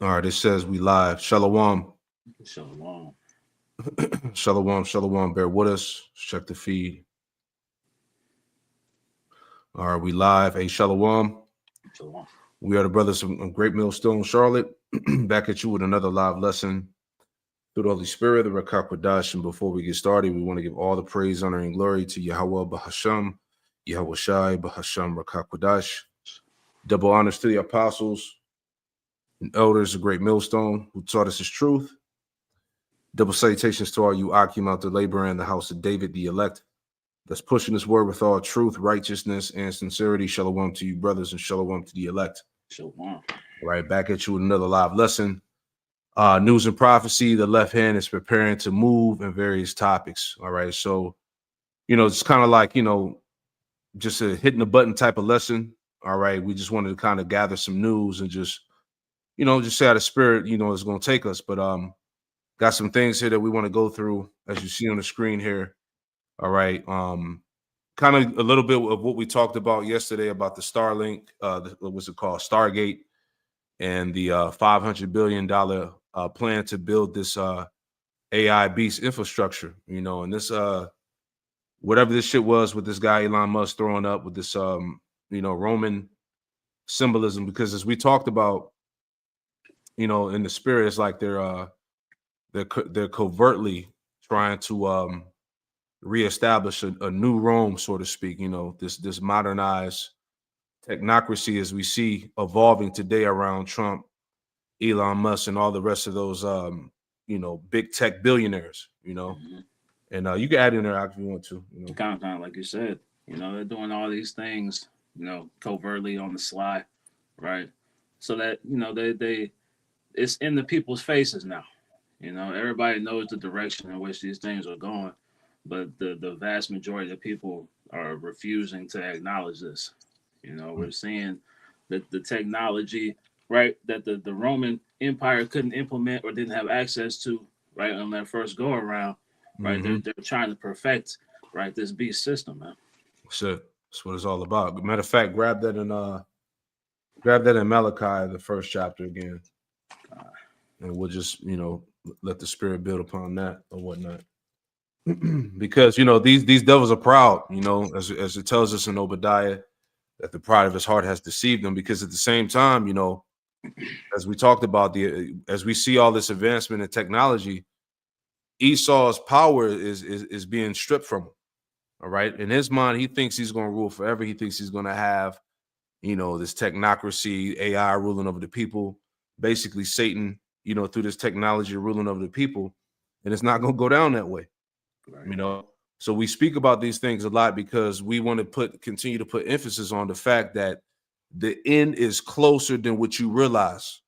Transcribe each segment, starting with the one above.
All right, it says we live. Shalom. Shalom. Shalom, shalom. Bear with us. Check the feed. All right, we live. Hey, shalom. Shalom. We are the brothers of Great Millstone, Charlotte. Back at you with another live lesson through the Holy Spirit, the Rakakwadash. And before we get started, we want to give all the praise, honor, and glory to Yahweh Bahasham, Yahweh Shai Bahasham Rakakwadash. Double honors to the apostles and elders of Great Millstone who taught us his truth. Double salutations to all you Akim out there laboring in the house of David, the elect, that's pushing this word with all truth, righteousness, and sincerity. Shalom to you, brothers, and shalom to the elect. Shalom. All right, back at you with another live lesson. News and prophecy. The left hand is preparing to move in various topics. All right, so it's kind of like just a hitting the button type of lesson. All right, we just wanted to kind of gather some news and just see how the spirit is going to take us. But got some things here that we want to go through, as you see on the screen here. All right. Kind of a little bit of what we talked about yesterday about the Starlink, what was it called? Stargate, and the $500 billion plan to build this AI beast infrastructure, and this whatever this shit was with this guy Elon Musk throwing up with this Roman symbolism, because as we talked about, in the spirit, it's like they're covertly trying to reestablish a new Rome, so to speak. This modernized technocracy as we see evolving today around Trump, Elon Musk, and all the rest of those big tech billionaires. Mm-hmm. And you can add in there if you want to. Kind of like you said, they're doing all these things, covertly on the sly, right? So that they it's in the people's faces now. Everybody knows the direction in which these things are going, but the vast majority of people are refusing to acknowledge this. We're seeing that the technology, right, that the Roman Empire couldn't implement or didn't have access to, right, on their first go around, right? Mm-hmm. They're trying to perfect, right, this beast system, man. That's it. That's what it's all about. Matter of fact, grab that in Malachi, the first chapter again, and we'll just let the spirit build upon that or whatnot. Because these devils are proud, as it tells us in Obadiah, that the pride of his heart has deceived them. Because at the same time, as we talked about, as we see all this advancement in technology, Esau's power is being stripped from him. All right, in his mind, he thinks he's going to rule forever. He thinks he's going to have this technocracy, AI ruling over the people, basically Satan, through this technology ruling over the people, and it's not going to go down that way. Right. So we speak about these things a lot because we want to continue to put emphasis on the fact that the end is closer than what you realize.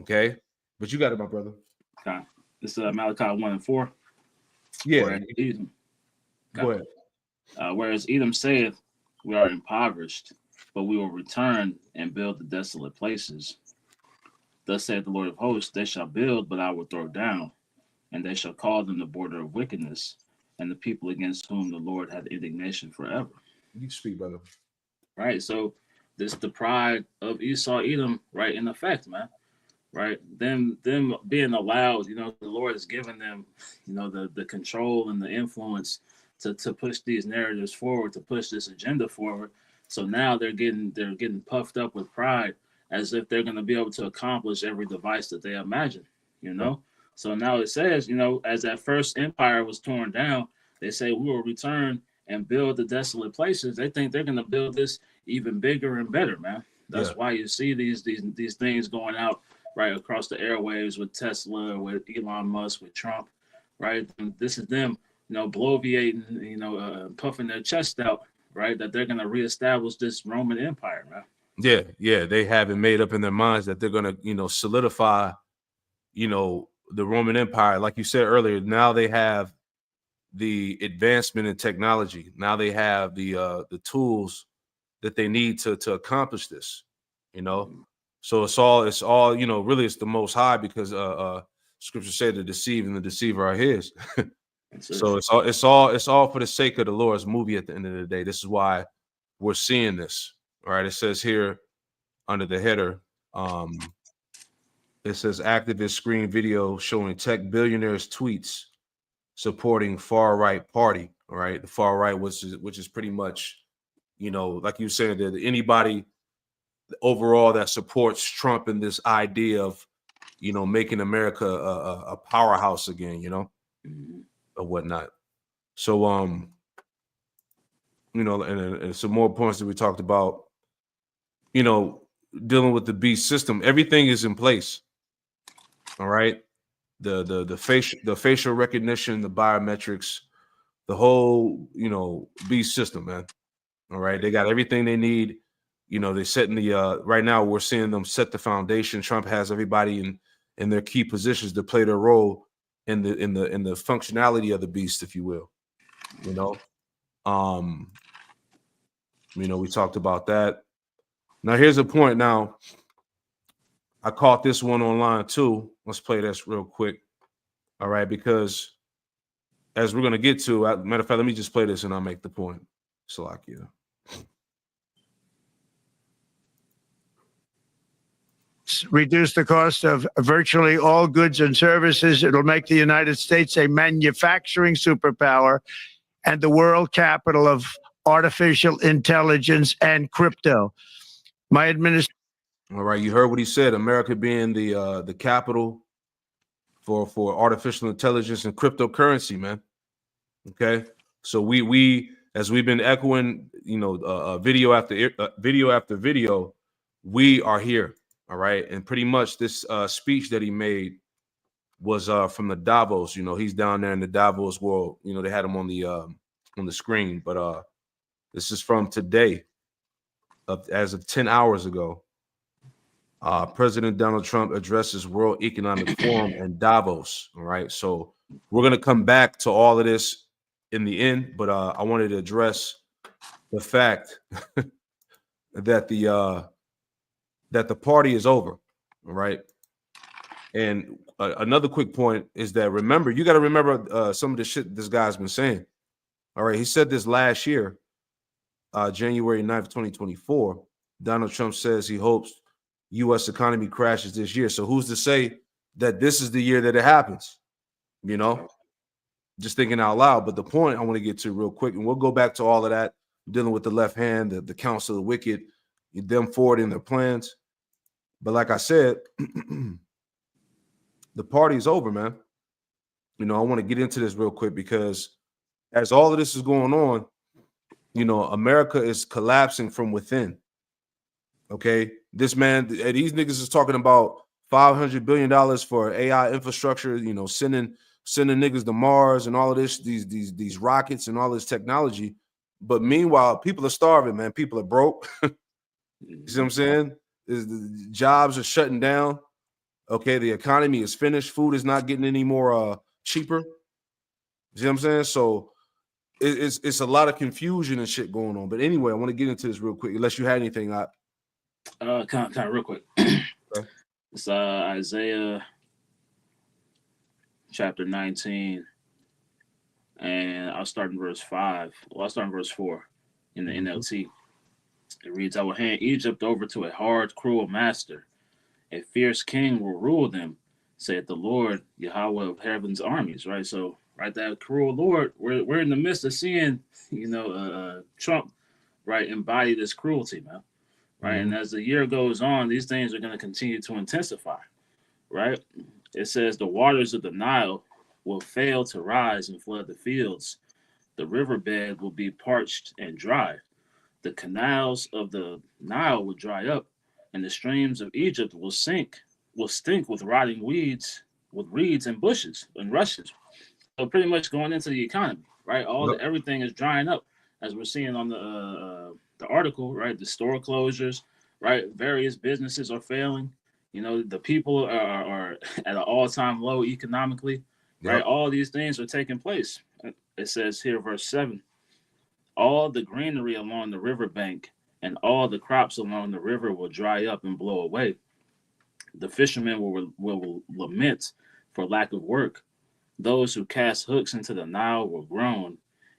Okay, but you got it, my brother. Okay, this is Malachi 1:4. Yeah. Edom. Go ahead. Whereas Edom saith, we are impoverished, but we will return and build the desolate places. Thus saith the Lord of hosts, they shall build, but I will throw down, and they shall call them the border of wickedness, and the people against whom the Lord hath indignation forever. You speak, brother. Right, so this the pride of Esau, Edom, right, in effect, man. Right, them being allowed, the Lord has given them, the control and the influence to push these narratives forward, to push this agenda forward. So now they're getting puffed up with pride, as if they're going to be able to accomplish every device that they imagine. So now it says, as that first empire was torn down, they say we will return and build the desolate places. They think they're going to build this even bigger and better, man. That's why you see these things going out right across the airwaves with Tesla, with Elon Musk, with Trump, right? And this is them, bloviating, puffing their chest out, right? That they're going to reestablish this Roman Empire, man. Yeah, they have it made up in their minds that they're going to, solidify, the Roman Empire. Like you said earlier, now they have the advancement in technology. Now they have the tools that they need to accomplish this, So it's all, really it's the Most High, because Scripture said the deceive and the deceiver are His. So it's all for the sake of the Lord's movie. At the end of the day, this is why we're seeing this. All right, it says here under the header, It says activist screen video showing tech billionaires' tweets supporting far right party. All right, the far right, which is pretty much, like you said, that anybody overall that supports Trump and this idea of, making America a powerhouse again, or whatnot. So, and some more points that we talked about, dealing with the beast system. Everything is in place. All right. The facial recognition, the biometrics, the whole, beast system, man. All right. They got everything they need. They're setting the right now we're seeing them set the foundation. Trump has everybody in their key positions to play their role in the functionality of the beast, if you will. We talked about that. Now here's a point. Now I caught this one online too. Let's play this real quick. All right, because as we're gonna get to, matter of fact, let me just play this and I'll make the point. Salakia. Reduce the cost of virtually all goods and services. It'll make the United States a manufacturing superpower and the world capital of artificial intelligence and crypto. My administration. All right, you heard what he said. America being the capital for artificial intelligence and cryptocurrency, man. Okay, so we as we've been echoing, video after video, we are here. All right, and pretty much this speech that he made was from the Davos. He's down there in the Davos world. They had him on the screen, but this is from today, as of 10 hours ago. President Donald Trump addresses World Economic Forum in Davos. All right, so we're gonna come back to all of this in the end, but I wanted to address the fact that the party is over. All right, and another quick point is that you got to remember some of the shit this guy's been saying. All right, he said this last year, January 9th, 2024. Donald Trump says he hopes U.S. economy crashes this year. So who's to say that this is the year that it happens? Just thinking out loud. But the point I want to get to real quick, and we'll go back to all of that, dealing with the left hand, the counsel of the wicked, them forwarding their plans. But like I said, the party's over, man. I want to get into this real quick because as all of this is going on, America is collapsing from within. Okay, these niggas is talking about $500 billion for AI infrastructure. Sending niggas to Mars and all of this, these rockets and all this technology. But meanwhile, people are starving, man. People are broke. You see what I'm saying? The jobs are shutting down. Okay, the economy is finished. Food is not getting any more cheaper. You see what I'm saying? So it's a lot of confusion and shit going on. But anyway, I want to get into this real quick. Unless you had anything, kind of real quick. Okay. It's Isaiah chapter 19, and I'll start in verse 5. Well, I'll start in verse 4 in the NLT. It reads, I will hand Egypt over to a hard, cruel master. A fierce king will rule them, saith the Lord, Yahweh of heaven's armies. Right? So, right, that cruel Lord, we're in the midst of seeing, Trump, right, embody this cruelty, man. Right? And as the year goes on, these things are going to continue to intensify. Right? It says the waters of the Nile will fail to rise and flood the fields. The riverbed will be parched and dry. The canals of the Nile will dry up, and the streams of Egypt will stink with rotting weeds, with reeds and bushes and rushes. So pretty much going into the economy, right? Everything is drying up, as we're seeing on the article, right? The store closures, right? Various businesses are failing. The people are at an all-time low economically, right? All these things are taking place. It says here, verse 7, all the greenery along the riverbank and all the crops along the river will dry up and blow away. The fishermen will lament for lack of work. Those who cast hooks into the Nile will groan,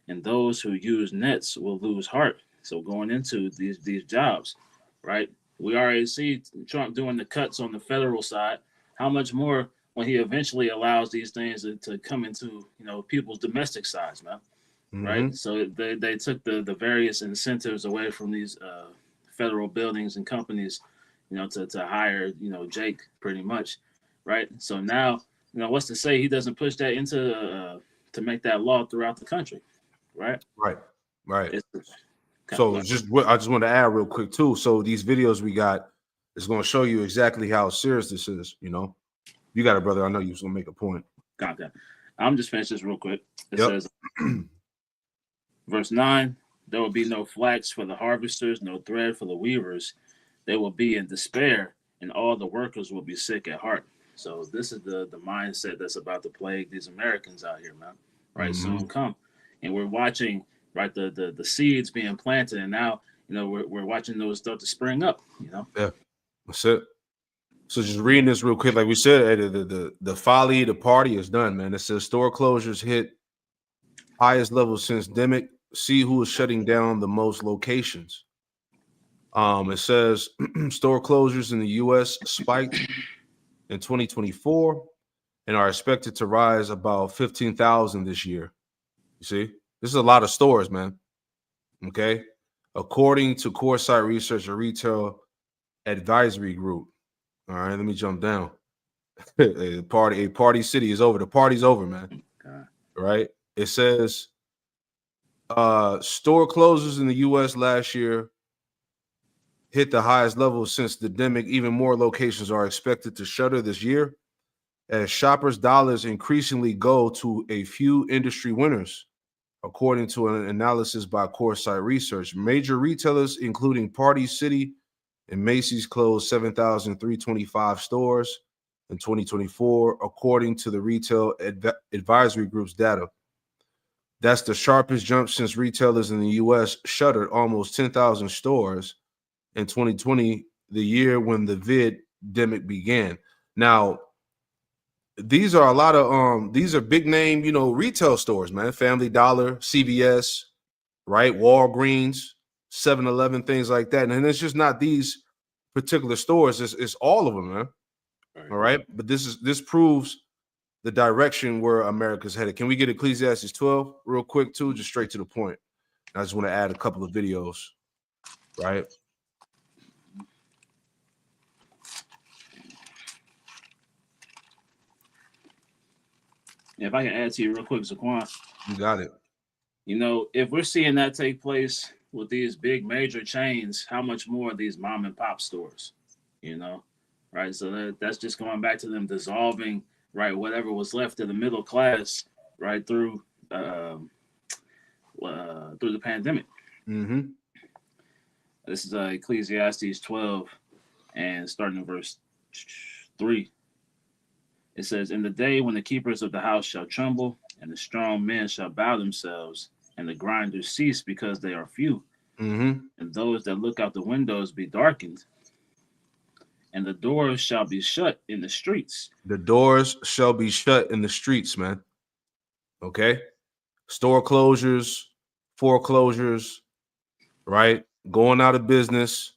and those who use nets will lose heart. So going into these jobs, right? We already see Trump doing the cuts on the federal side, how much more when he eventually allows these things to come into, you know, people's domestic sides, man. Right. So they took the various incentives away from these federal buildings and companies, you know, to hire, you know, Jake pretty much. Right. So now, you know, what's to say he doesn't push that into to make that law throughout the country. Right. Right. It's So I just want to add real quick too. So these videos we got is going to show you exactly how serious this is. You know, you got it, brother. I know you was going to make a point. Got that. I'm just finished this real quick. It Yep. says, verse 9, there will be no flax for the harvesters, no thread for the weavers. They will be in despair, and all the workers will be sick at heart. So this is the mindset that's about to plague these Americans out here, man. Right, soon come, and we're watching, right, the seeds being planted, and now, you know, we're watching those start to spring up. You know. Yeah, that's it. So just reading this real quick, like we said, the folly, the party is done, man. It says store closures hit highest level since demic. See who is shutting down the most locations. It says store closures in the U.S. spiked in 2024 and are expected to rise about 15,000 this year. You see, this is a lot of stores, man. Okay, according to Coresight Research, a retail advisory group. All right, let me jump down. a party city is over. The party's over, man. Right? It says store closures in the U.S. last year hit the highest level since the pandemic. Even more locations are expected to shutter this year as shoppers' dollars increasingly go to a few industry winners, according to an analysis by Coresight Research. Major retailers, including Party City and Macy's, closed 7,325 stores in 2024, according to the Retail Advisory Group's data. That's the sharpest jump since retailers in the U.S. shuttered almost 10,000 stores in 2020, the year when the vid-demic began. Now, these are a lot of these are big name, you know, retail stores, man. Family Dollar, CVS, right? Walgreens, 7-Eleven, things like that. And it's just not these particular stores, it's all of them, man. All right. But this proves the direction where America's headed. Can we get Ecclesiastes 12 real quick too? Just straight to the point. I just want to add a couple of videos, right? If I can add to you real quick, Zaquan. You got it. You know, if we're seeing that take place with these big major chains, how much more these mom and pop stores, you know, right? So that's just going back to them dissolving, right, whatever was left of the middle class, right, through the pandemic. Mm-hmm. This is Ecclesiastes 12, and starting in verse 3. It says, in the day when the keepers of the house shall tremble, and the strong men shall bow themselves, and the grinders cease because they are few, and those that look out the windows be darkened, and the doors shall be shut in the streets. The doors shall be shut in the streets, man. Okay? Store closures, foreclosures, right? Going out of business,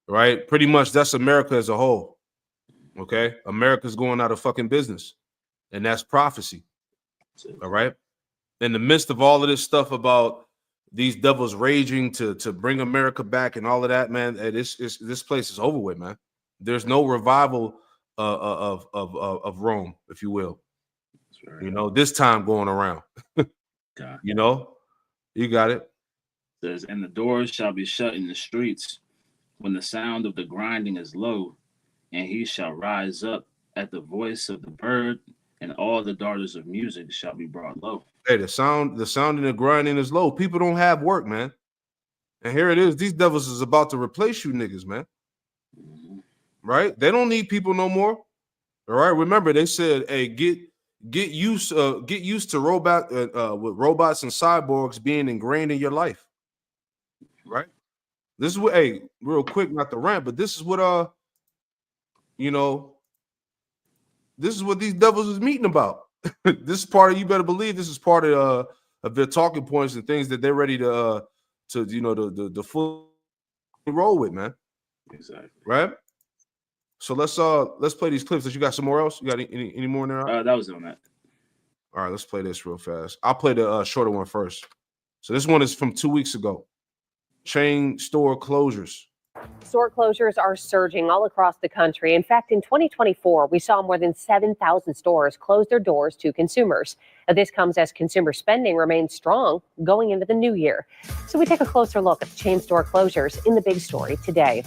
right? Pretty much that's America as a whole. Okay? America's going out of fucking business. And that's prophecy. All right? In the midst of all of this stuff about these devils raging to bring America back and all of that, man, this place is over with, man. There's no revival of Rome, if you will. Right. You know, this time going around. You know, you got it. It says, and the doors shall be shut in the streets when the sound of the grinding is low, and he shall rise up at the voice of the bird, and all the daughters of music shall be brought low. Hey, the sound and the grinding is low. People don't have work, man. And here it is. These devils is about to replace you niggas, man. Right? They don't need people no more. All right. Remember, they said, hey, get used to with robots and cyborgs being ingrained in your life. Right? This is what, hey, real quick, not the rant, but this is what you know, this is what these devils is meeting about. This is part of, you better believe this is part of their talking points and things that they're ready to you know, the full roll with, man. Exactly. Right? So let's play these clips. That you got somewhere else? You got any more in there? That was on that. All right, let's play this real fast. I'll play the shorter one first. So this one is from 2 weeks ago. Chain store closures. Store closures are surging all across the country. In fact, in 2024, we saw more than 7,000 stores close their doors to consumers. This comes as consumer spending remains strong going into the new year. So we take a closer look at the chain store closures in the big story today.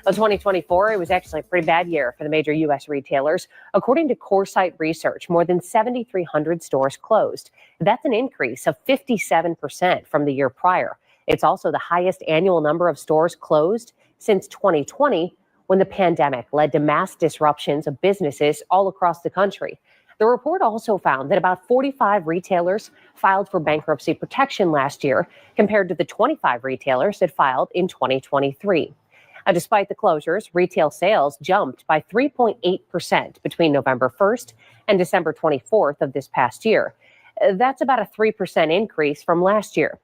In 2024, it was actually a pretty bad year for the major U.S. retailers. According to Coresight Research, more than 7,300 stores closed. That's an increase of 57% from the year prior. It's also the highest annual number of stores closed since 2020, when the pandemic led to mass disruptions of businesses all across the country. The report also found that about 45 retailers filed for bankruptcy protection last year, compared to the 25 retailers that filed in 2023. Despite the closures, retail sales jumped by 3.8% between November 1st and December 24th of this past year. That's about a 3% increase from last year.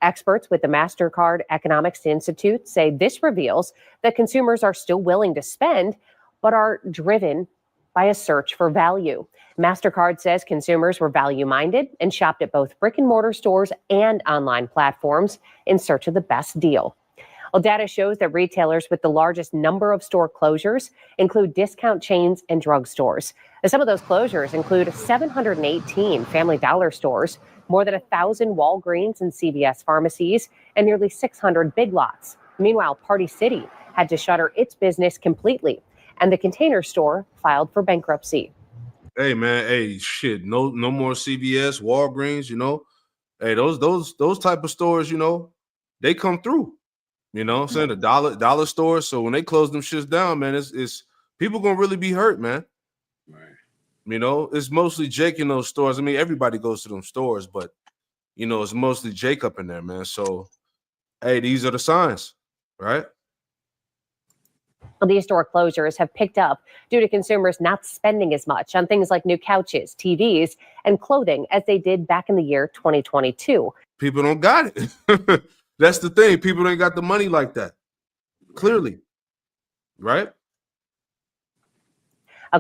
Experts with the MasterCard Economics Institute say this reveals that consumers are still willing to spend, but are driven by a search for value. MasterCard says consumers were value-minded and shopped at both brick-and-mortar stores and online platforms in search of the best deal. Well, data shows that retailers with the largest number of store closures include discount chains and drugstores. Some of those closures include 718 Family Dollar stores, more than 1,000 Walgreens and CVS pharmacies, and nearly 600 Big Lots. Meanwhile, Party City had to shutter its business completely, and the Container Store filed for bankruptcy. Hey man, hey shit, no more CVS, Walgreens, you know. Hey, those type of stores, you know, they come through. You know what I'm saying? The dollar stores. So when they close them shits down, man, it's people gonna really be hurt, man. Right. You know, it's mostly Jake in those stores. I mean, everybody goes to them stores, but you know, it's mostly Jake up in there, man. So hey, these are the signs, right? These store closures have picked up due to consumers not spending as much on things like new couches, TVs, and clothing as they did back in the year 2022. People don't got it. That's the thing. People ain't got the money like that. Clearly. Right?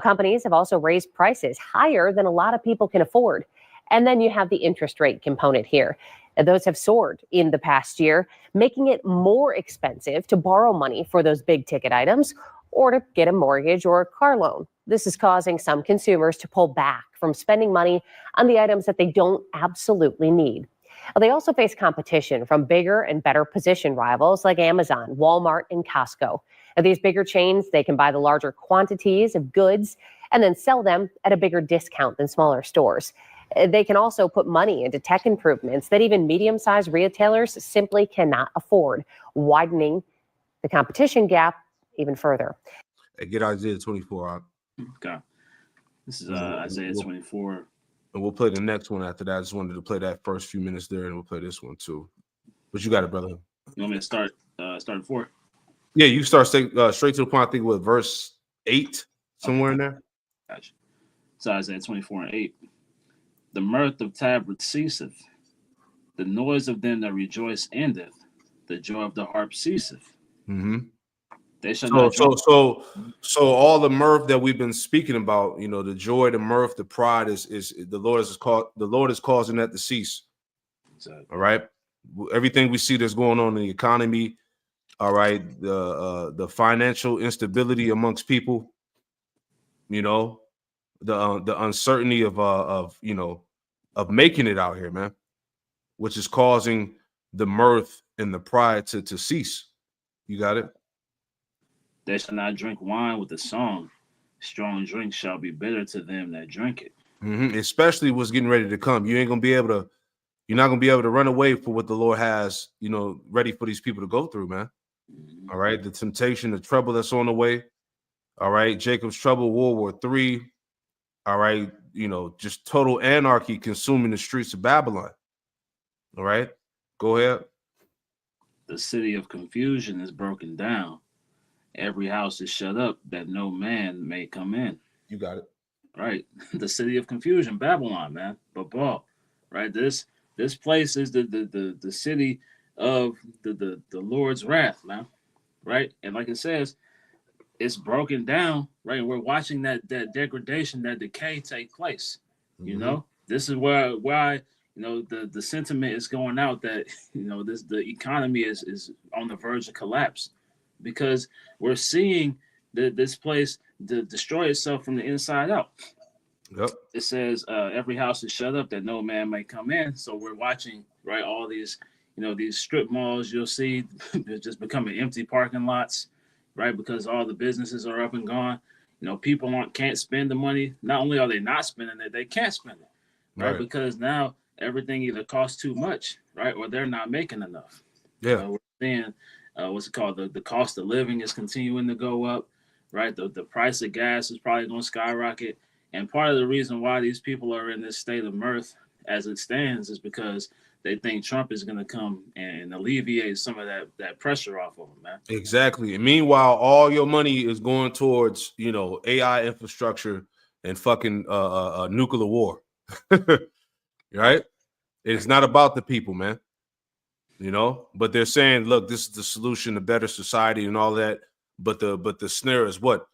Companies have also raised prices higher than a lot of people can afford. And then you have the interest rate component here. Those have soared in the past year, making it more expensive to borrow money for those big ticket items or to get a mortgage or a car loan. This is causing some consumers to pull back from spending money on the items that they don't absolutely need. They also face competition from bigger and better positioned rivals like Amazon, Walmart, and Costco. These bigger chains, they can buy the larger quantities of goods and then sell them at a bigger discount than smaller stores. They can also put money into tech improvements that even medium-sized retailers simply cannot afford, widening the competition gap even further. Hey, get Isaiah 24 out. Okay. This is Isaiah 24. And we'll play the next one after that. I just wanted to play that first few minutes there, and we'll play this one too. But you got it, brother. You want me to start at 4? Yeah, you start straight to the point, I think, with verse 8, somewhere in there. Gotcha. So Isaiah 24 and 8. The mirth of tabrets ceaseth, the noise of them that rejoice endeth, the joy of the harp ceaseth. Mm-hmm. They shall not so all the mirth that we've been speaking about, you know, the joy, the mirth, the pride is the Lord is causing that to cease. Exactly. All right. Everything we see that's going on in the economy, all right, the financial instability amongst people, you know, the uncertainty of you know, of making it out here, man, which is causing the mirth and the pride to cease. You got it? They shall not drink wine with a song. Strong drink shall be bitter to them that drink it. Mm-hmm. Especially what's getting ready to come. You're not gonna be able to run away for what the Lord has, you know, ready for these people to go through, man. Mm-hmm. All right, the temptation, the trouble that's on the way. All right, Jacob's trouble, World War III. All right, you know, just total anarchy consuming the streets of Babylon. All right, go ahead. The city of confusion is broken down. Every house is shut up that no man may come in. You got it. Right. The city of confusion, Babylon, man. Babel. Right. This place is the city of the Lord's wrath, man. Right. And like it says, it's broken down, right? We're watching that degradation, that decay take place. You know, this is why the sentiment is going out that the economy is on the verge of collapse, because we're seeing this place destroy itself from the inside out. Yep. It says every house is shut up that no man may come in. So we're watching, right, all these these strip malls you'll see just becoming empty parking lots, right, because all the businesses are up and gone. People can't spend the money. Not only are they not spending it, they can't spend it, right? Because now everything either costs too much, right, or they're not making enough. Yeah. We're seeing what's it called? The cost of living is continuing to go up, right? The price of gas is probably going to skyrocket. And part of the reason why these people are in this state of mirth as it stands is because they think Trump is going to come and alleviate some of that pressure off of them, man. Exactly. And meanwhile, all your money is going towards, AI infrastructure and fucking nuclear war. Right? It's not about the people, man. But they're saying, look, this is the solution to better society and all that. But the snare is what?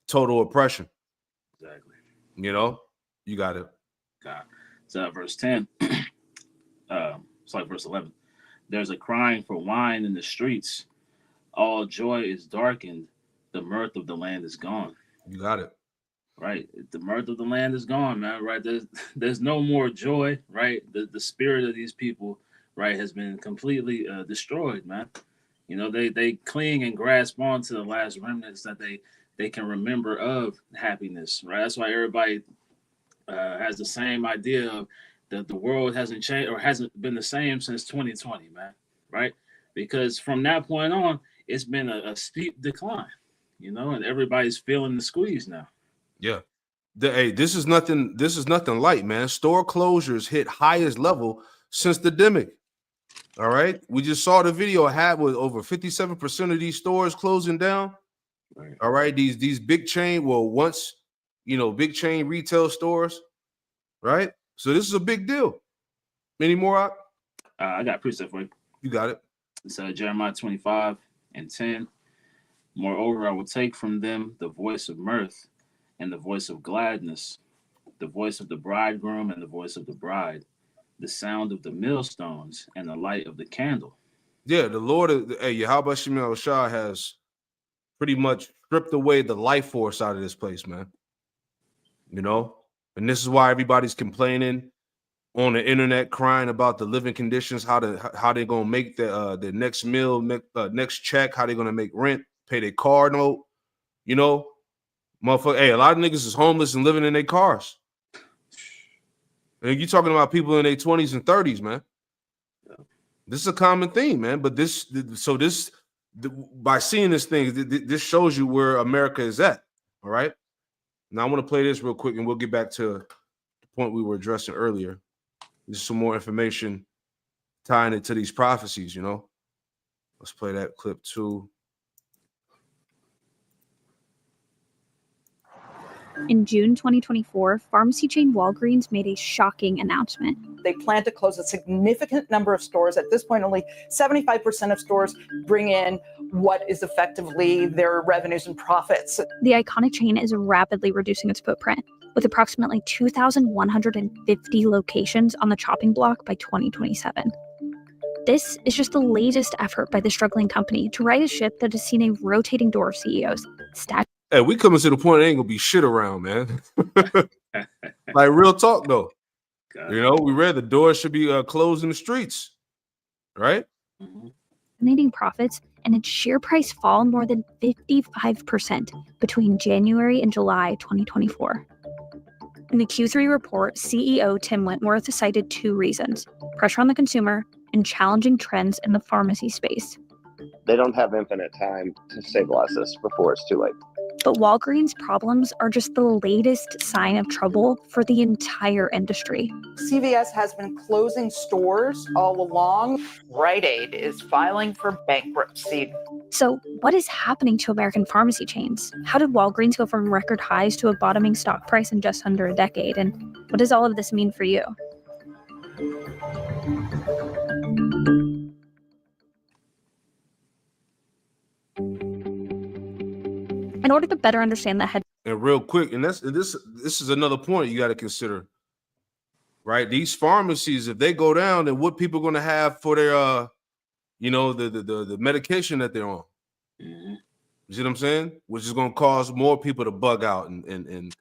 Total oppression. Exactly. You got it. God. So verse 10, verse 11. There's a crying for wine in the streets. All joy is darkened. The mirth of the land is gone. You got it. Right. The mirth of the land is gone, man. Right. There's no more joy. Right. The spirit of these people, right, has been completely destroyed, man. They cling and grasp on to the last remnants that they can remember of happiness. Right. That's why everybody has the same idea of that the world hasn't changed or hasn't been the same since 2020, man. Right. Because from that point on, it's been a steep decline, and everybody's feeling the squeeze now. Yeah. This is nothing light, man. Store closures hit highest level since the demic. All right. We just saw the video I had with over 57% of these stores closing down. Right. All right. These big chain, once, big chain retail stores. Right. So this is a big deal. Any more? I got a precept for you. You got it. It's Jeremiah 25:10. Moreover, I will take from them the voice of mirth and the voice of gladness, the voice of the bridegroom and the voice of the bride, the sound of the millstones and the light of the candle. Yeah, the Lord, Yahweh Shemel Shah has pretty much stripped away the life force out of this place, man. And this is why everybody's complaining on the internet, crying about the living conditions, how they're gonna make the next meal, next check, how they're gonna make rent, pay their car note, motherfucker. Hey, a lot of niggas is homeless and living in their cars. And you're talking about people in their 20s and 30s, man. This is a common theme, man. But by seeing this thing, this shows you where America is at. All right. Now I want to play this real quick, and we'll get back to the point we were addressing earlier. There's some more information tying it to these prophecies. Let's play that clip too. In June 2024, pharmacy chain Walgreens made a shocking announcement. They plan to close a significant number of stores. At this point, only 75% of stores bring in what is effectively their revenues and profits. The iconic chain is rapidly reducing its footprint, with approximately 2,150 locations on the chopping block by 2027. This is just the latest effort by the struggling company to right a ship that has seen a rotating door of CEOs stack. Hey, we coming to the point ain't gonna be shit around, man. Like real talk though. We read the doors should be closed in the streets, right? Dominating profits and its share price fall more than 55% between January and July 2024. In the Q3 report, CEO Tim Wentworth cited two reasons: pressure on the consumer and challenging trends in the pharmacy space. They don't have infinite time to stabilize this before it's too late. But Walgreens' problems are just the latest sign of trouble for the entire industry. CVS has been closing stores all along. Rite Aid is filing for bankruptcy. So what is happening to American pharmacy chains? How did Walgreens go from record highs to a bottoming stock price in just under a decade? And what does all of this mean for you? In order to better understand the head. And real quick, and this is another point you got to consider, right? These pharmacies, if they go down, then what people going to have for their the medication that they're on? Mm-hmm. You see what I'm saying? Which is going to cause more people to bug out and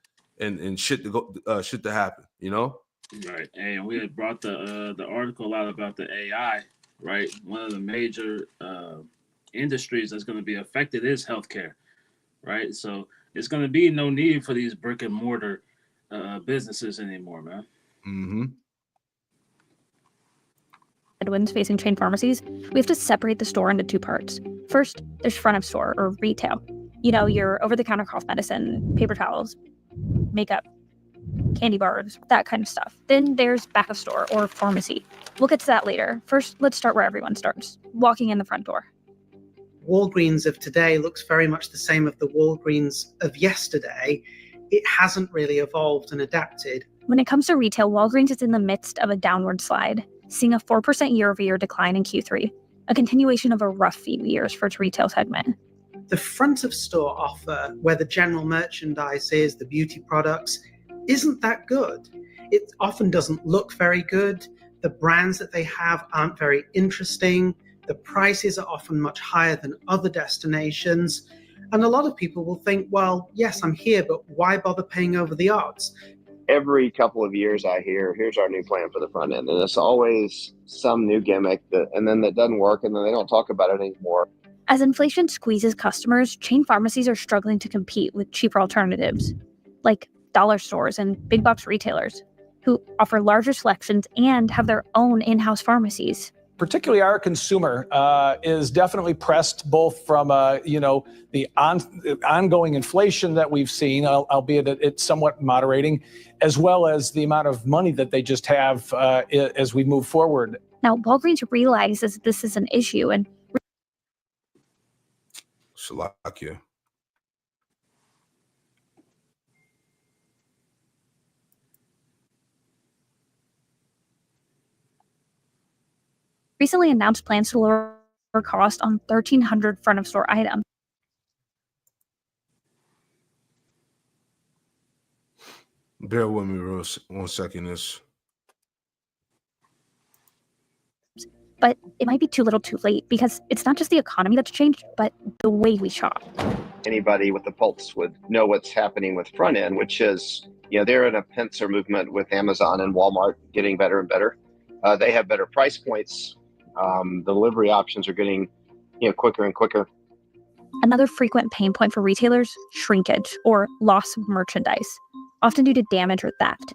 shit to go shit to happen. You know? Right. And we had brought the article out about the AI. Right. One of the major industries that's going to be affected is healthcare. Right. So it's going to be no need for these brick and mortar businesses anymore, man. Mm-hmm. Headwinds facing chain pharmacies, we have to separate the store into two parts. First, there's front of store or retail. You know, your over-the-counter cough medicine, paper towels, makeup, candy bars, that kind of stuff. Then there's back of store or pharmacy. We'll get to that later. First, let's start where everyone starts, walking in the front door. Walgreens of today looks very much the same as the Walgreens of yesterday. It hasn't really evolved and adapted. When it comes to retail, Walgreens is in the midst of a downward slide, seeing a 4% year-over-year decline in Q3, a continuation of a rough few years for its retail segment. The front of store offer, where the general merchandise is, the beauty products, isn't that good. It often doesn't look very good. The brands that they have aren't very interesting. The prices are often much higher than other destinations. And a lot of people will think, well, yes, I'm here, but why bother paying over the odds? Every couple of years I hear, here's our new plan for the front end. And it's always some new gimmick and then that doesn't work, and then they don't talk about it anymore. As inflation squeezes customers, chain pharmacies are struggling to compete with cheaper alternatives, like dollar stores and big box retailers, who offer larger selections and have their own in-house pharmacies. Particularly our consumer is definitely pressed both from, the ongoing inflation that we've seen, albeit it's somewhat moderating, as well as the amount of money that they just have as we move forward. Now, Walgreens realizes this is an issue and Slovakia. recently announced plans to lower cost on 1,300 front-of-store items. Bear with me 1 second. But it might be too little too late, because it's not just the economy that's changed, but the way we shop. Anybody with a pulse would know what's happening with front end, which is, they're in a pincer movement with Amazon and Walmart getting better and better. They have better price points. Delivery options are getting, quicker and quicker. Another frequent pain point for retailers, shrinkage or loss of merchandise, often due to damage or theft.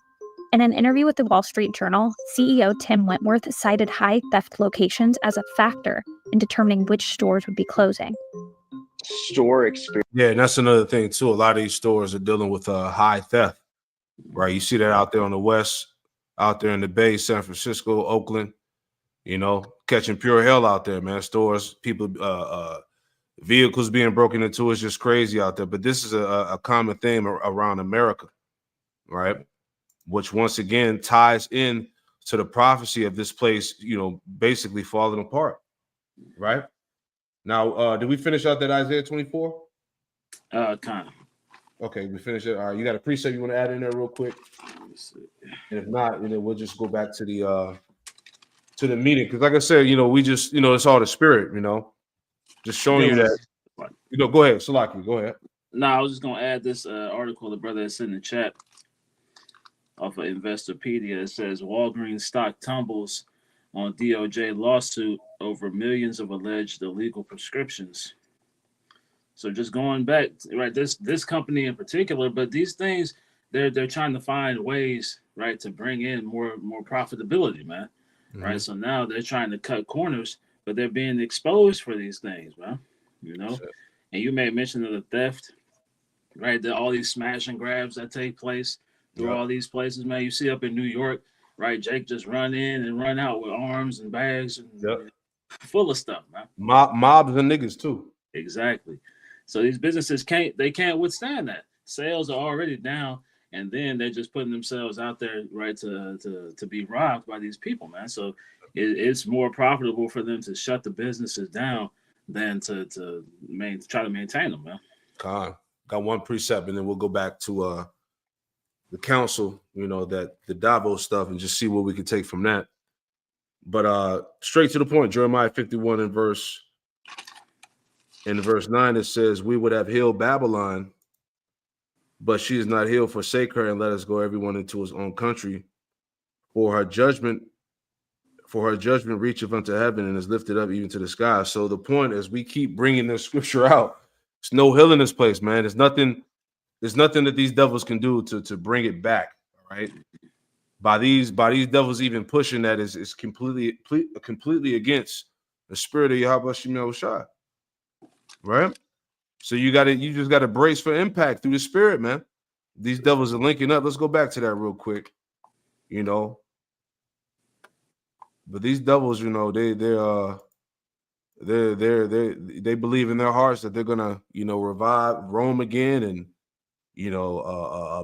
In an interview with the Wall Street Journal, CEO Tim Wentworth cited high theft locations as a factor in determining which stores would be closing. Store experience. Yeah, and that's another thing too. A lot of these stores are dealing with high theft, right? You see that out there on the West, out there in the Bay, San Francisco, Oakland, catching pure hell out there, man. Stores, people, vehicles being broken into is just crazy out there. But this is a common theme around America, right? Which once again ties in to the prophecy of this place, basically falling apart, right? Now, did we finish out that Isaiah 24? Kind of. Okay, we finished it. All right, you got a precept you want to add in there real quick? And if not, then we'll just go back to the meeting. Because like I said, we just, it's all the spirit, just showing you that, go ahead, Salaki, go ahead. No, I was just going to add this article the brother has sent in the chat off of Investopedia. It says Walgreens stock tumbles on DOJ lawsuit over millions of alleged illegal prescriptions. So just going back, right, this company in particular, but these things, they're trying to find ways, right, to bring in more profitability, man. Mm-hmm. Right. So now they're trying to cut corners, but they're being exposed for these things, man. Sure. And you made mention of the theft, right? All these smash and grabs that take place through all these places, man. You see up in New York, right? Jake just run in and run out with arms and bags and full of stuff, man. Mobs and niggas too. Exactly. So these businesses can't withstand that. Sales are already down, and then they're just putting themselves out there, right, to be robbed by these people, man. So it's more profitable for them to shut the businesses down than to try to maintain them, man. got one precept, and then we'll go back to the council, that the Davos stuff, and just see what we can take from that. But straight to the point, Jeremiah 51 in verse 9, it says, "We would have healed Babylon, but she is not healed. Forsake her and let us go everyone into his own country. For her judgment reacheth unto heaven and is lifted up even to the sky." So the point is, we keep bringing this scripture out. There's no hill in this place, man. There's nothing that these devils can do to bring it back. All right. By these devils even pushing that is completely against the spirit of Yahweh Shem Shai. Right? So you just gotta brace for impact through the spirit, man. These devils are linking up. Let's go back to that real quick. But these devils, they believe in their hearts that they're gonna, revive Rome again, and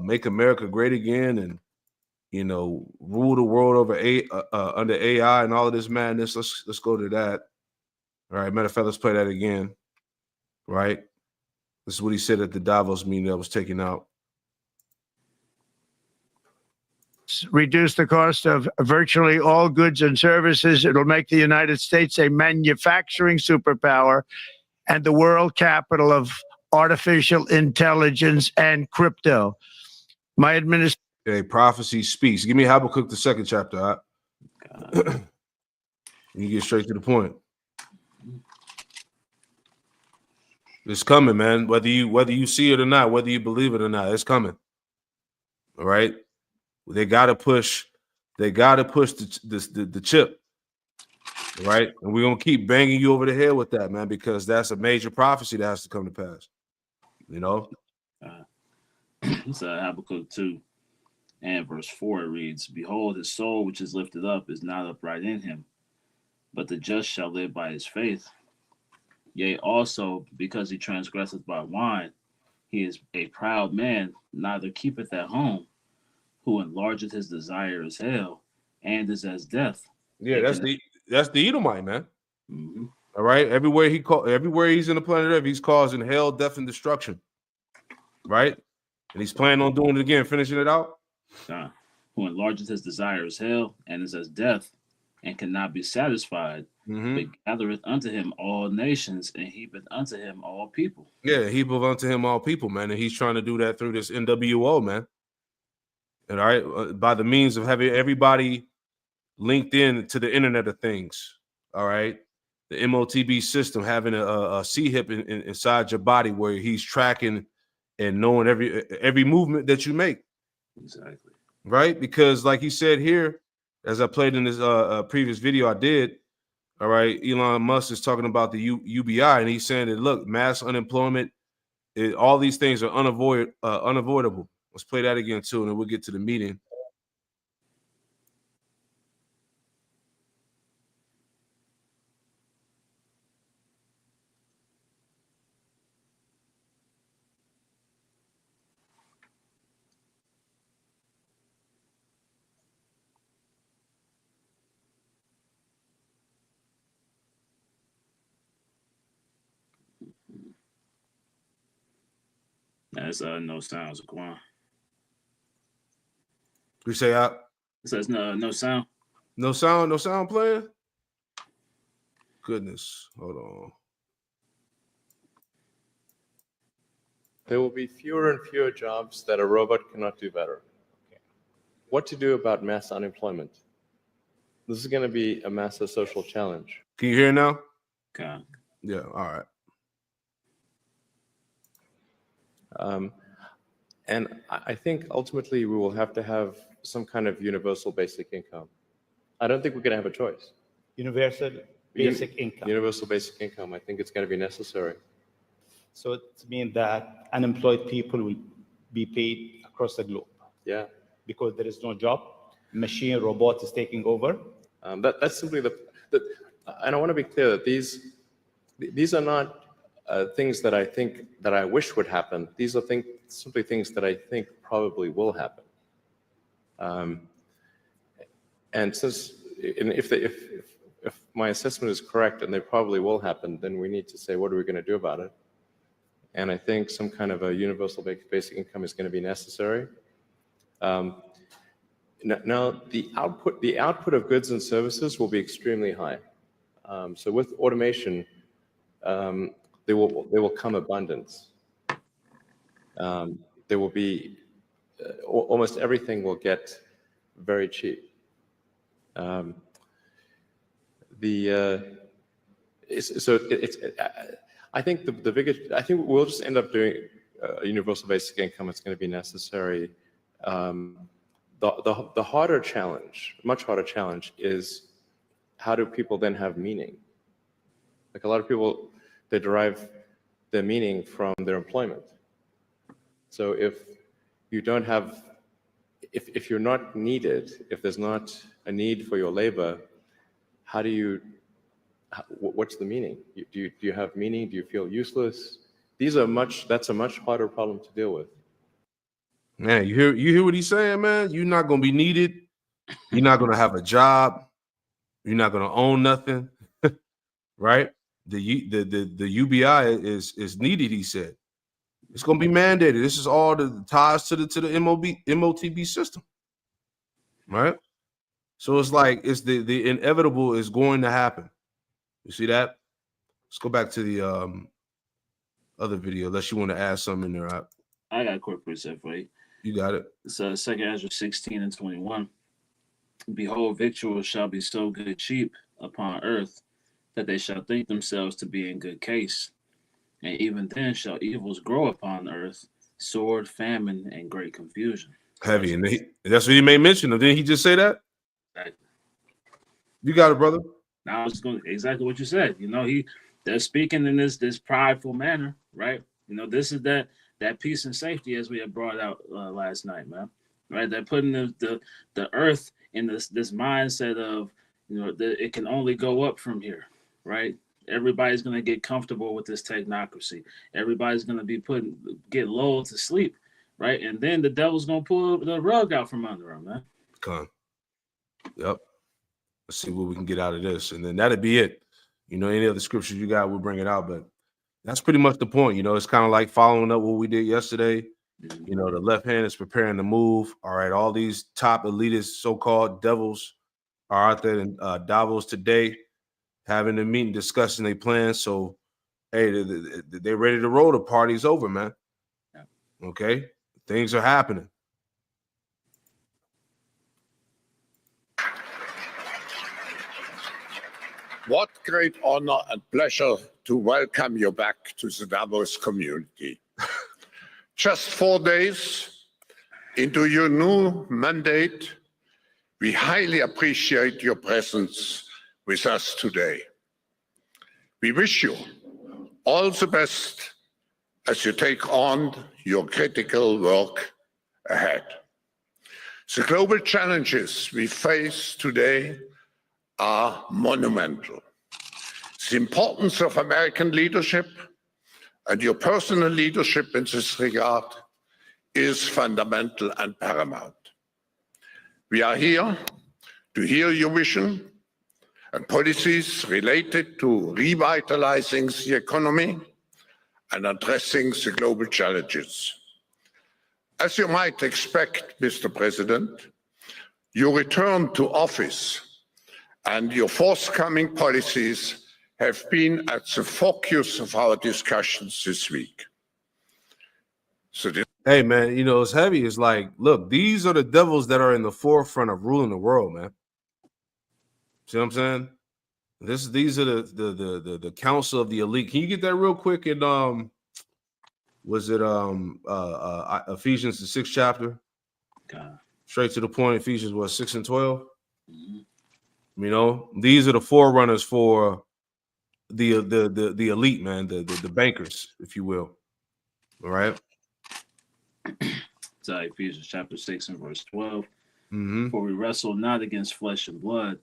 make America great again, and rule the world over under AI and all of this madness. Let's go to that. All right, matter of fact, let's play that again. Right, this is what he said at the Davos meeting that was taken out. Reduce the cost of virtually all goods and services. It'll make the United States a manufacturing superpower and the world capital of artificial intelligence and crypto. My administration. Okay, prophecy speaks. Give me Habakkuk, the 2nd chapter. You get straight to the point. It's coming, man. Whether you see it or not, whether you believe it or not, it's coming. All right. They gotta push the chip, right? And we're gonna keep banging you over the head with that, man, because that's a major prophecy that has to come to pass. It's Habakkuk 2 and verse 4. It reads, "Behold, his soul which is lifted up is not upright in him, but the just shall live by his faith. Yea, also because he transgresseth by wine, he is a proud man, neither keepeth at home, who enlargeth his desire as hell, and is as death." Yeah, that's the Edomite, man. Mm-hmm. All right. Everywhere he's in the planet Earth, he's causing hell, death, and destruction. Right? And he's planning on doing it again, finishing it out. Who enlargeth his desire as hell, and is as death, and cannot be satisfied, but gathereth unto him all nations, and heapeth unto him all people. Yeah, heapeth unto him all people, man. And he's trying to do that through this NWO, man. And all right, by the means of having everybody linked in to the Internet of Things. All right, the MOTB system, having a C-hip inside your body where he's tracking and knowing every movement that you make. Exactly. Right, because like he said here, as I played in this previous video I did. All right, Elon Musk is talking about the UBI, and he's saying that, look, mass unemployment, all these things are unavoidable. Let's play that again too, and then we'll get to the meeting. That's no sounds. Go on. We say out. It says no sound. No sound playing. Goodness, hold on. There will be fewer and fewer jobs that a robot cannot do better. Okay. What to do about mass unemployment? This is going to be a massive social challenge. Can you hear now? Okay. Yeah. All right. And I think ultimately we will have to have some kind of universal basic income. I don't think we're going to have a choice. Universal basic income. Universal basic income. I think it's going to be necessary. So it means that unemployed people will be paid across the globe. Yeah. Because there is no job. Machine robot is taking over. That's simply and I want to be clear that these are not things that I think that I wish would happen. These are simply things that I think probably will happen. And if my assessment is correct and they probably will happen, then we need to say, what are we going to do about it? and I think some kind of a universal basic income is going to be necessary. Now, the output of goods and services will be extremely high. So with automation, there will come abundance. There will be almost everything will get very cheap. I think I think we'll just end up doing a universal basic income. It's going to be necessary. The harder challenge, much harder challenge, is how do people then have meaning? Like a lot of people, they derive their meaning from their employment. So if you don't have, if you're not needed, if there's not a need for your labor, how do you, what's the meaning? Do you have meaning? Do you feel useless? That's a much harder problem to deal with. Man, you hear what he's saying, man? You're not gonna be needed. You're not gonna have a job. You're not gonna own nothing, right? The UBI is needed. He said it's gonna be mandated. This is all the ties to the MOTB system, right? So it's like it's the inevitable is going to happen. You see that? Let's go back to the other video. Unless you want to add something in there. I got a quick precept for you. You got it. It's 2 Ezra 16 and 21. Behold, victuals shall be so good cheap upon earth that they shall think themselves to be in good case. And even then shall evils grow upon the earth, sword, famine, and great confusion. Heavy. And that's what he made mention of. Didn't he just say that? Exactly. You got it, brother. Now I was going exactly what you said. You know, they're speaking in this prideful manner, right? You know, this is that peace and safety as we had brought out last night, man. Right? They're putting the earth in this mindset of, you know, it can only go up from here, right? Everybody's gonna get comfortable with this technocracy. Everybody's gonna be get lulled to sleep, right? And then the devil's gonna pull the rug out from under them, man. Come. Yep. Let's see what we can get out of this, and then that'd be it. You know, any other scriptures you got, we'll bring it out, but that's pretty much the point. You know, it's kind of like following up what we did yesterday. You know, the left hand is preparing to move. All right, all these top elitist so-called devils are out there in Davos today, having a meeting, discussing their plans. So, hey, they're ready to roll. The party's over, man. Okay, things are happening. What great honor and pleasure to welcome you back to the Davos community. Just 4 days into your new mandate, we highly appreciate your presence with us today. We wish you all the best as you take on your critical work ahead. The global challenges we face today are monumental. The importance of American leadership and your personal leadership in this regard is fundamental and paramount. We are here to hear your vision and policies related to revitalizing the economy and addressing the global challenges. As you might expect, Mr. President, your return to office and your forthcoming policies have been at the focus of our discussions this week. Hey, man, you know, it's heavy. It's like, look, these are the devils that are in the forefront of ruling the world, man. See what I'm saying? These are the council of the elite. Can you get that real quick? And was it Ephesians the 6th chapter? God. Straight to the point. Ephesians was 6 and 12. You know, these are the forerunners for the elite, man, the bankers, if you will. All right. It's Ephesians chapter 6 and verse 12. Mm-hmm. For we wrestle not against flesh and blood,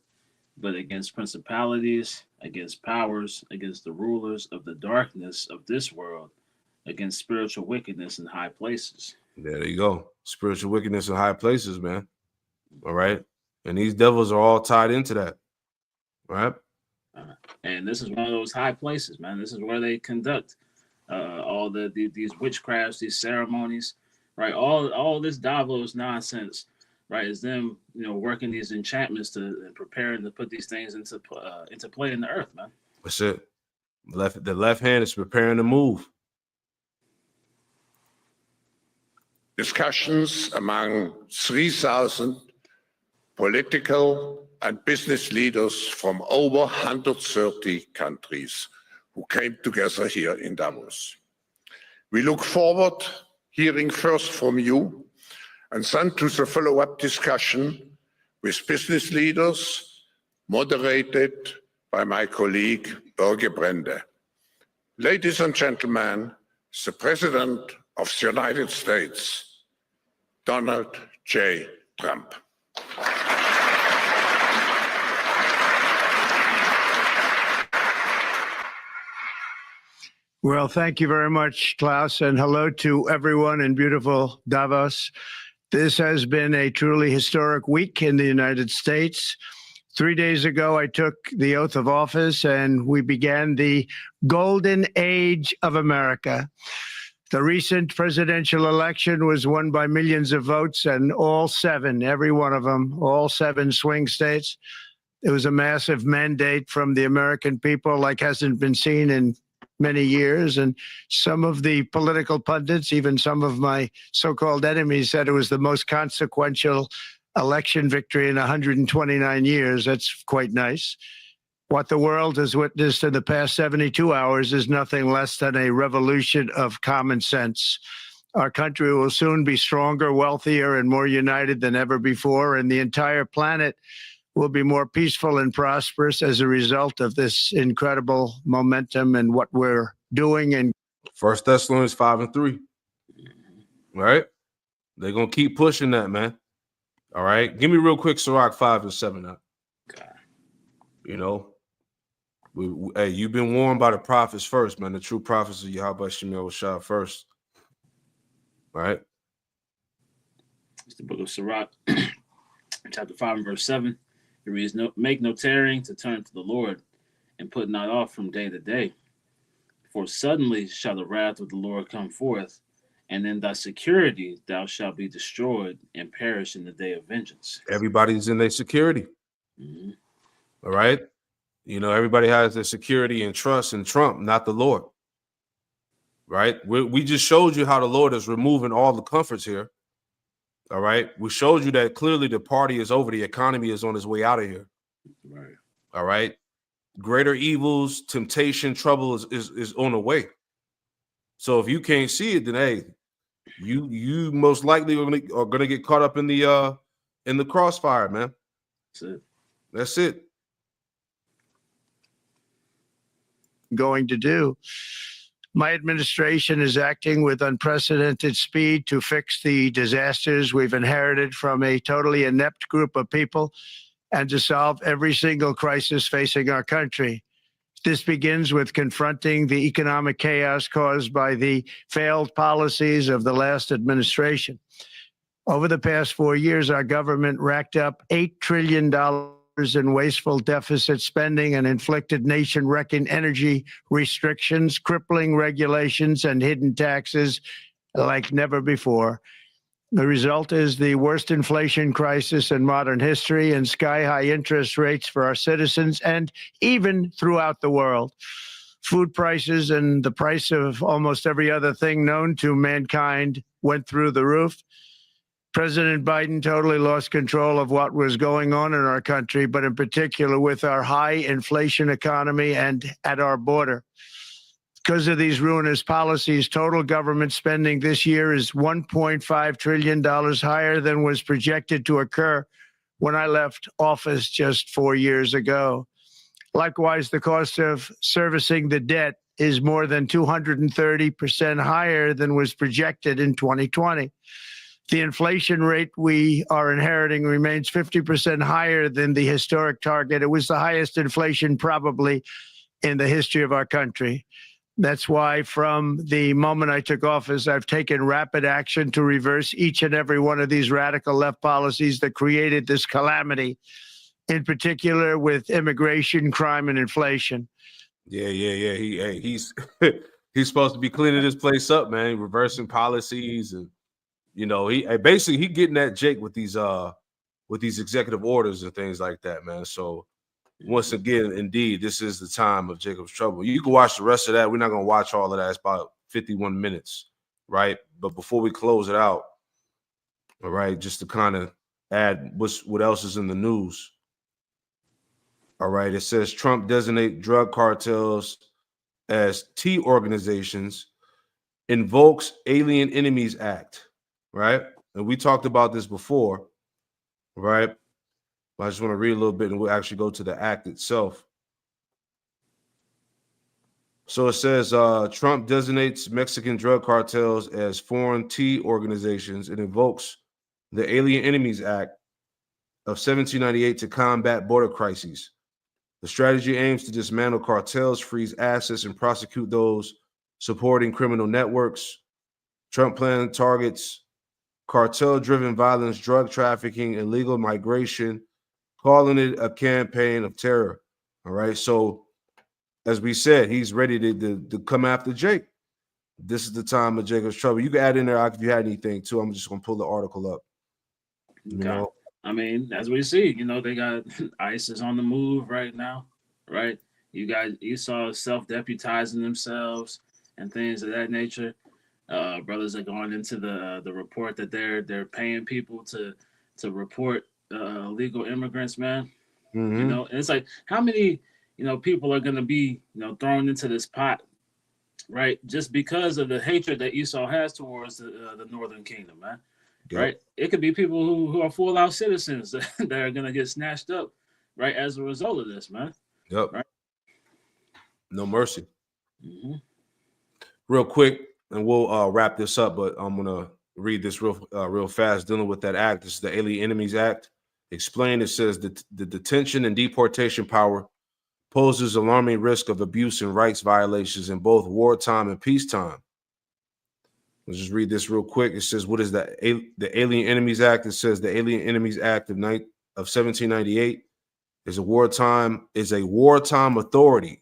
but against principalities, against powers, against the rulers of the darkness of this world, against spiritual wickedness in high places. There you go. Spiritual wickedness in high places, man. All right. And these devils are all tied into that. Right. And this is one of those high places, man. This is where they conduct all these witchcrafts, these ceremonies, right? All this Davos nonsense, right? Is them, working these enchantments and preparing to put these things into play in the earth, man. That's it. The left hand is preparing to move. Discussions among 3,000 political and business leaders from over 130 countries who came together here in Davos. We look forward hearing first from you and then to the follow-up discussion with business leaders, moderated by my colleague Børge Brende. Ladies and gentlemen, the President of the United States, Donald J. Trump. Well, thank you very much, Klaus, and hello to everyone in beautiful Davos. This has been a truly historic week in the United States. 3 days ago, I took the oath of office and we began the golden age of America. The recent presidential election was won by millions of votes, and all seven, every one of them, all seven swing states. It was a massive mandate from the American people like hasn't been seen in many years. And some of the political pundits, even some of my so-called enemies, said it was the most consequential election victory in 129 years. That's quite nice. What the world has witnessed in the past 72 hours is nothing less than a revolution of common sense. Our country will soon be stronger, wealthier, and more united than ever before, and the entire planet will be more peaceful and prosperous as a result of this incredible momentum and what we're doing. And 1 Thessalonians 5:3. All right? They're going to keep pushing that, man. All right? Give me real quick Sirach 5:7 now. Hey, you've been warned by the prophets first, man. The true prophets of Yahweh Shemel Shah first. All right? It's the book of Sirach, chapter 5 and verse 7. It reads, make no tarrying to turn to the Lord, and put not off from day to day. For suddenly shall the wrath of the Lord come forth, and in thy security thou shalt be destroyed and perish in the day of vengeance. Everybody's in their security. Mm-hmm. All right? Everybody has their security and trust in Trump, not the Lord. Right? We just showed you how the Lord is removing all the comforts here. All right? We showed you that clearly the party is over. The economy is on its way out of here. Right. All right? Greater evils, temptation, trouble is on the way. So if you can't see it, then hey, you most likely are gonna get caught up in the crossfire, man. That's it. Going to do. My administration is acting with unprecedented speed to fix the disasters we've inherited from a totally inept group of people and to solve every single crisis facing our country. This begins with confronting the economic chaos caused by the failed policies of the last administration. Over the past 4 years, our government racked up $8 trillion in wasteful deficit spending and inflicted nation-wrecking energy restrictions, crippling regulations, and hidden taxes like never before. The result is the worst inflation crisis in modern history and sky-high interest rates for our citizens and even throughout the world. Food prices and the price of almost every other thing known to mankind went through the roof. President Biden totally lost control of what was going on in our country, but in particular with our high inflation economy and at our border. Because of these ruinous policies, total government spending this year is $1.5 trillion higher than was projected to occur when I left office just 4 years ago. Likewise, the cost of servicing the debt is more than 230% higher than was projected in 2020. The inflation rate we are inheriting remains 50% higher than the historic target. It was the highest inflation probably in the history of our country. That's why from the moment I took office, I've taken rapid action to reverse each and every one of these radical left policies that created this calamity, in particular with immigration, crime, and inflation. Yeah. He's He's supposed to be cleaning this place up, man, reversing policies, and he basically he getting at Jake with these executive orders and things like that, man. So once again, indeed, this is the time of Jacob's trouble. You can watch the rest of that. We're not gonna watch all of that. It's about 51 minutes, right? But before we close it out, all right, just to kind of add what else is in the news. All right, it says Trump designate drug cartels as T organizations, invokes Alien Enemies Act, right? And we talked about this before, right? I just want to read a little bit and we'll actually go to the act itself. So it says Trump designates Mexican drug cartels as foreign T organizations and invokes the Alien Enemies Act of 1798 to combat border crises. The strategy aims to dismantle cartels, freeze assets, and prosecute those supporting criminal networks. Trump plan targets cartel-driven violence, drug trafficking, illegal migration, calling it a campaign of terror. All right. So, as we said, he's ready to come after Jake. This is the time of Jacob's trouble. You can add in there if you had anything too. I'm just gonna pull the article up. You know, I mean, as we see, they got ISIS on the move right now, right? You saw self-deputizing themselves and things of that nature. Brothers are going into the report that they're paying people to report illegal immigrants, man. Mm-hmm. And it's like, how many people are going to be thrown into this pot, right? Just because of the hatred that Esau has towards the Northern Kingdom, man. Yep. Right? It could be people who are full-out citizens that are going to get snatched up, right, as a result of this, man. Yep. Right? No mercy. Mm-hmm. Real quick, and we'll wrap this up, but I'm gonna read this real fast. Dealing with that act, this is the Alien Enemies Act. Explained, it says that the detention and deportation power poses alarming risk of abuse and rights violations in both wartime and peacetime. Let's just read this real quick. It says, what is the Alien Enemies Act? It says the Alien Enemies Act of 1798 is a wartime authority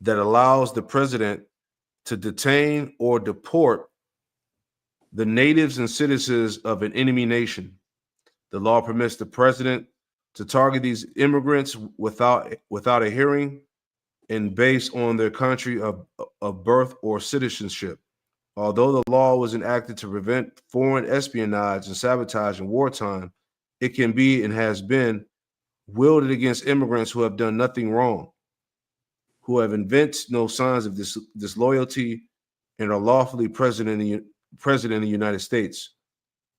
that allows the president to detain or deport the natives and citizens of an enemy nation. The law permits the president to target these immigrants without a hearing and based on their country of birth or citizenship. Although the law was enacted to prevent foreign espionage and sabotage in wartime, it can be and has been wielded against immigrants who have done nothing wrong, who have evinced no signs of disloyalty and are lawfully present in the United States.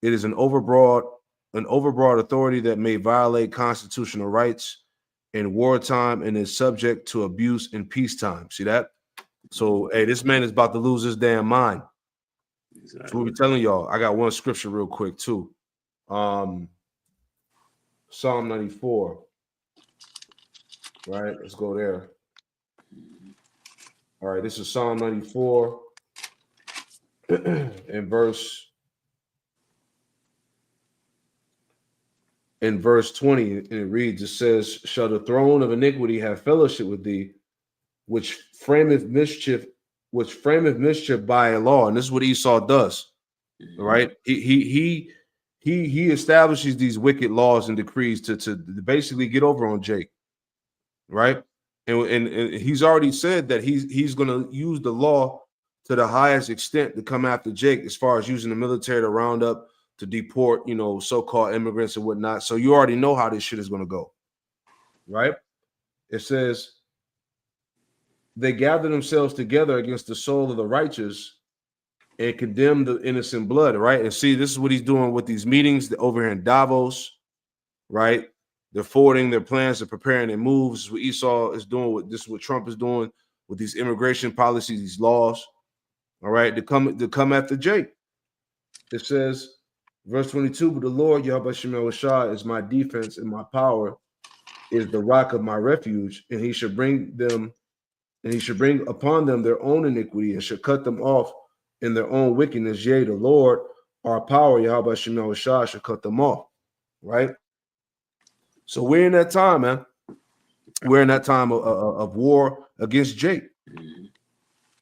It is an overbroad authority that may violate constitutional rights in wartime and is subject to abuse in peacetime. See that? So, hey, this man is about to lose his damn mind. Exactly. That's what we're telling y'all. I got one scripture real quick too. Psalm 94. Right, let's go there. All right, this is Psalm 94 in verse 20, and it reads, it says, shall the throne of iniquity have fellowship with thee, which frameth mischief by a law. And this is what Esau does. Right? He establishes these wicked laws and decrees to basically get over on Jake. Right? And he's already said that he's going to use the law to the highest extent to come after Jake, as far as using the military to round up, to deport, so-called immigrants and whatnot. So you already know how this shit is going to go, right? It says, they gather themselves together against the soul of the righteous and condemn the innocent blood, right? And see, this is what he's doing with these meetings over here in Davos, right? They're forwarding their plans, they're preparing their moves. This is what Esau is doing. This is what Trump is doing with these immigration policies, these laws, all right, to come after Jake. It says, verse 22, but the Lord, Yahweh Shemel Shah, is my defense and my power, is the rock of my refuge, and he should bring upon them their own iniquity and should cut them off in their own wickedness. Yea, the Lord, our power, Yahweh Shemel Shah, should cut them off, right? So we're in that time, man. We're in that time of war against Jake.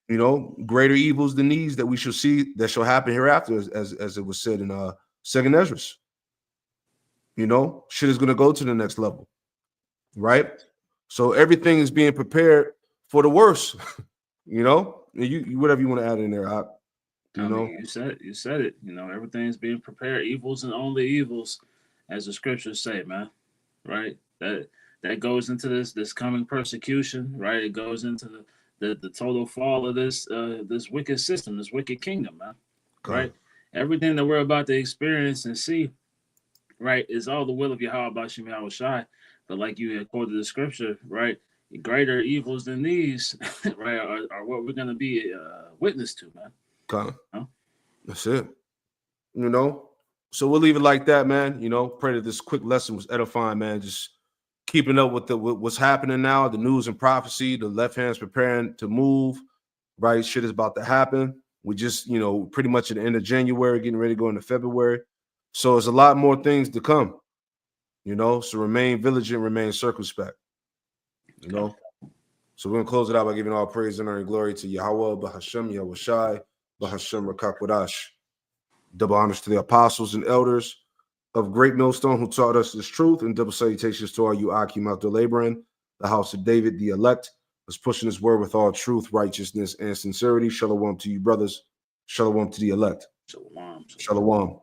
You know, greater evils than these that we shall see that shall happen hereafter, as it was said in Second Ezra. You know, shit is going to go to the next level, right? So everything is being prepared for the worst. You know, you whatever you want to add in there, I mean, you said it. You know, everything's being prepared. Evils and only evils, as the scriptures say, man. Right? That goes into this coming persecution. Right? It goes into the total fall of this wicked system, this wicked kingdom, man. Right? Everything that we're about to experience and see, right, is all the will of Yahweh Bashim Yahweh Shai. But like you had quoted the scripture, right? Greater evils than these, right, are what we're gonna be witness to, man. That's it. You know, so we'll leave it like that, man. You know, pray that this quick lesson was edifying, man. Just keeping up with what's happening now, the news and prophecy. The left hand's preparing to move. Right, shit is about to happen. We just, you know, pretty much at the end of January, getting ready to go into February. So there's a lot more things to come. You know, so remain vigilant, remain circumspect. You know, so we're gonna close it out by giving all praise, honor, and glory to Yahweh, Bahashem, Yahweh Shai, Bahashem, Rakakwadash. Double honors to the apostles and elders of Great Millstone who taught us this truth, and double salutations to all you Akim out there laboring, the house of David, the elect, is pushing his word with all truth, righteousness, and sincerity. Shalom to you, brothers. Shalom to the elect. Shalom. Shalom.